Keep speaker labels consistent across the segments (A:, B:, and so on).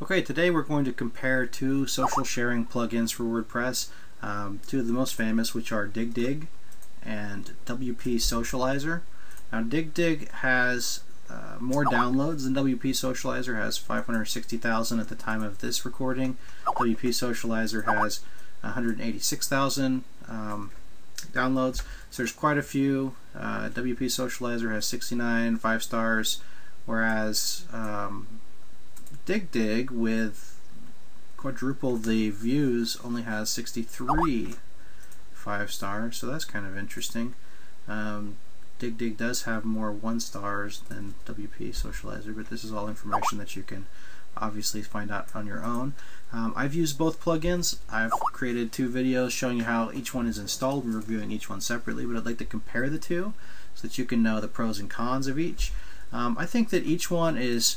A: Okay, today we're going to compare two social sharing plugins for WordPress, two of the most famous, which are Digg Digg and WP Socializer. Now Digg Digg has more downloads than WP Socializer, has 560,000 at the time of this recording. WP Socializer has 186,000 downloads, so there's quite a few. WP Socializer has 69 5 stars, whereas Digg Digg, with quadruple the views, only has 63 5 stars, so that's kind of interesting. Digg Digg does have more 1 stars than WP Socializer, but this is all information that you can obviously find out on your own. I've used both plugins. I've created 2 videos showing you how each one is installed and reviewing each one separately, but I'd like to compare the two so that you can know the pros and cons of each. I think that each one is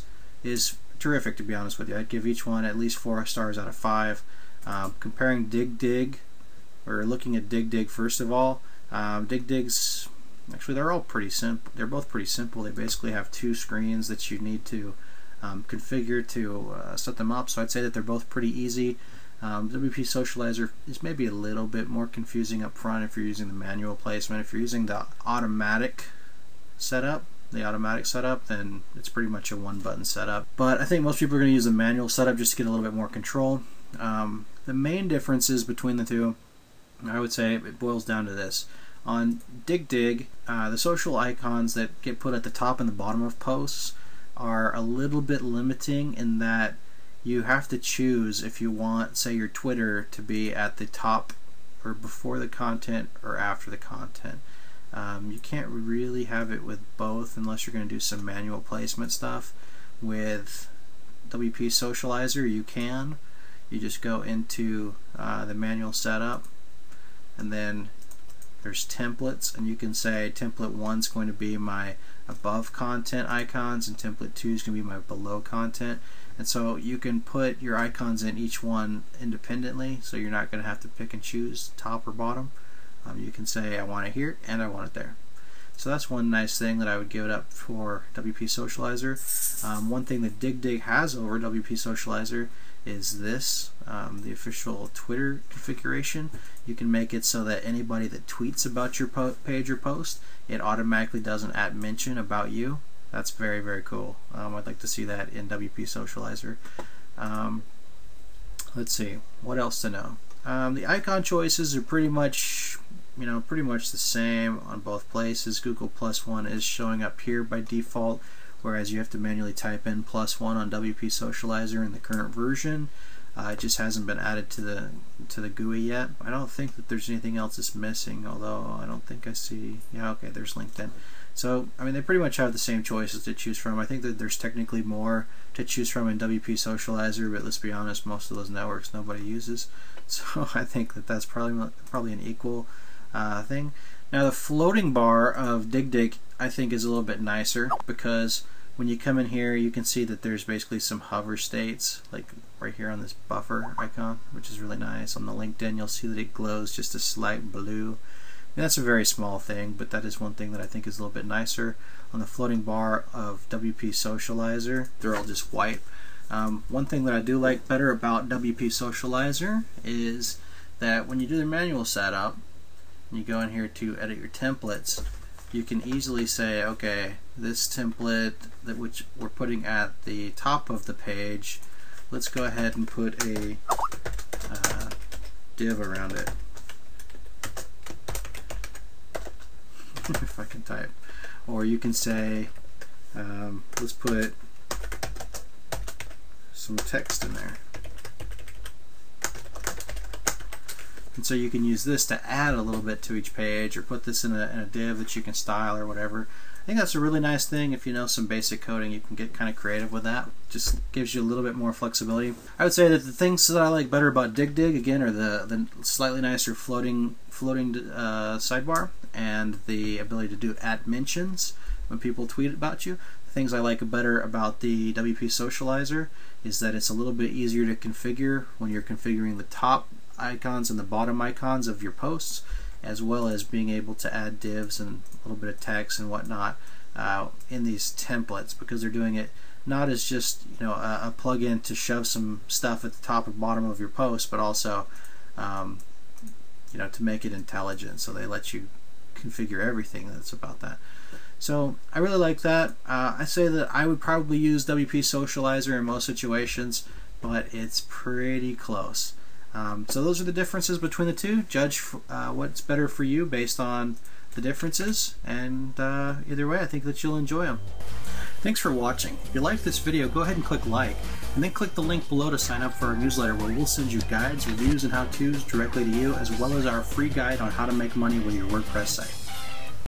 A: terrific, to be honest with you. I'd give each one at least 4 stars out of 5. Comparing Digg Digg, or looking at Digg Digg first of all, Digg Digg's actually, they're all pretty simple. They're both pretty simple. They basically have 2 screens that you need to configure to set them up. So I'd say that they're both pretty easy. WP Socializer is maybe a little bit more confusing up front if you're using the manual placement. If you're using the automatic setup, then it's pretty much a 1-button setup. But I think most people are going to use the manual setup just to get a little bit more control. The main differences between the two, I would say, it boils down to this. On Digg Digg, the social icons that get put at the top and the bottom of posts are a little bit limiting in that you have to choose if you want, say, your Twitter to be at the top or before the content or after the content. You can't really have it with both unless you're going to do some manual placement stuff. With WP Socializer, you can. You just go into the manual setup, and then there's templates, and you can say template 1 is going to be my above content icons and template 2 is going to be my below content. And so you can put your icons in each one independently, so you're not going to have to pick and choose top or bottom. You can say I want it here and I want it there. So that's one nice thing that I would give it up for WP Socializer. One thing that Digg Digg has over WP Socializer is this, the official Twitter configuration. You can make it so that anybody that tweets about your page or post, it automatically does an @mention about you. That's very, very cool. I'd like to see that in WP Socializer. Let's see, what else to know? The icon choices are pretty much the same on both places. Google +1 is showing up here by default, whereas you have to manually type in +1 on WP Socializer in the current version. It just hasn't been added to the GUI yet. I don't think that there's anything else that's missing, although I don't think I see. Yeah, okay, there's LinkedIn. So, I mean, they pretty much have the same choices to choose from. I think that there's technically more to choose from in WP Socializer, but let's be honest, most of those networks nobody uses. So I think that that's probably an equal thing. Now, the floating bar of Digg Digg, I think, is a little bit nicer, because when you come in here, you can see that there's basically some hover states, like right here on this buffer icon, which is really nice. On the LinkedIn, you'll see that it glows just a slight blue. And that's a very small thing, but that is one thing that I think is a little bit nicer. On the floating bar of WP Socializer, they're all just white. One thing that I do like better about WP Socializer is that when you do the manual setup, and you go in here to edit your templates, you can easily say, okay, this template which we're putting at the top of the page, let's go ahead and put a div around it. If I can type. Or you can say, let's put some text in there. And so you can use this to add a little bit to each page, or put this in a div that you can style or whatever. I think that's a really nice thing. If you know some basic coding, you can get kind of creative with that. Just gives you a little bit more flexibility. I would say that the things that I like better about Digg Digg, again, are the slightly nicer floating sidebar, and the ability to do @mentions when people tweet about you. The things I like better about the WP Socializer is that it's a little bit easier to configure when you're configuring the top icons and the bottom icons of your posts, as well as being able to add divs and a little bit of text and whatnot in these templates, because they're doing it not as just a plugin to shove some stuff at the top and bottom of your post, but also to make it intelligent. So they let you configure everything that's about that. So I really like that. I say that I would probably use WP Socializer in most situations, but it's pretty close. So those are the differences between the two. Judge what's better for you based on the differences, and either way I think that you'll enjoy them. Thanks for watching. If you liked this video, go ahead and click like, and then click the link below to sign up for our newsletter, where we'll send you guides, reviews, and how-tos directly to you, as well as our free guide on how to make money with your WordPress site.